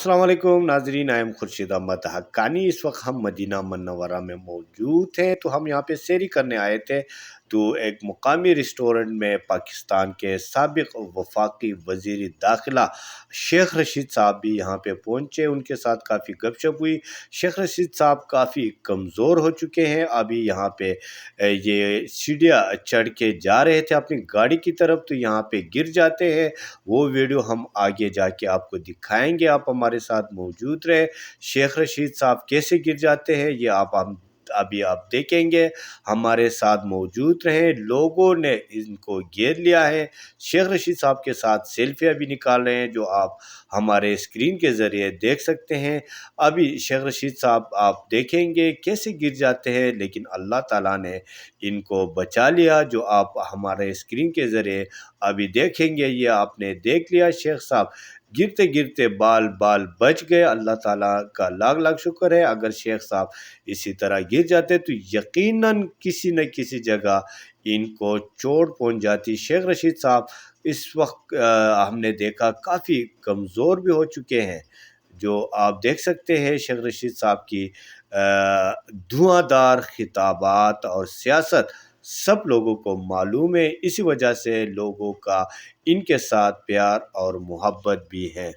अस्सलाम वालेकुम नाजरीन, आई एम खुर्शीद अहमद हक्कानी। इस वक्त हम मदीना मनव्वरा में मौजूद हैं। तो हम यहाँ पे सैरी करने आए थे। तो एक मुकामी रेस्टोरेंट में पाकिस्तान के साबिक वफाकी वज़ीर दाखिला शेख रशीद साहब भी यहाँ पे पहुँचे। उनके साथ काफ़ी गपशप हुई। शेख रशीद साहब काफ़ी कमज़ोर हो चुके हैं। अभी यहाँ पे ये सीढ़ियाँ चढ़ के जा रहे थे अपनी गाड़ी की तरफ, तो यहाँ पे गिर जाते हैं। वो वीडियो हम आगे जाके आपको दिखाएंगे, आप हमारे साथ मौजूद रहे। शेख रशीद साहब कैसे गिर जाते हैं ये हम अभी आप देखेंगे। हमारे साथ मौजूद रहें। लोगों ने इनको घेर लिया है। शेख रशीद साहब के साथ सेल्फियाँ भी निकाल रहे हैं, जो आप हमारे स्क्रीन के ज़रिए देख सकते हैं। अभी शेख रशीद साहब आप देखेंगे कैसे गिर जाते हैं, लेकिन अल्लाह ताला ने इनको बचा लिया, जो आप हमारे स्क्रीन के ज़रिए अभी देखेंगे। ये आपने देख लिया, शेख साहब गिरते गिरते बाल बाल बच गए। अल्लाह ताला का लाख लाख शुक्र है। अगर शेख साहब इसी तरह गिर जाते तो यकीनन किसी न किसी जगह इनको चोट पहुंच जाती। शेख रशीद साहब इस वक्त हमने देखा काफ़ी कमज़ोर भी हो चुके हैं। जो आप देख सकते हैं शेख रशीद साहब की धुआंधार खिताबात और सियासत सब लोगों को मालूम है। इसी वजह से लोगों का इनके साथ प्यार और मोहब्बत भी है।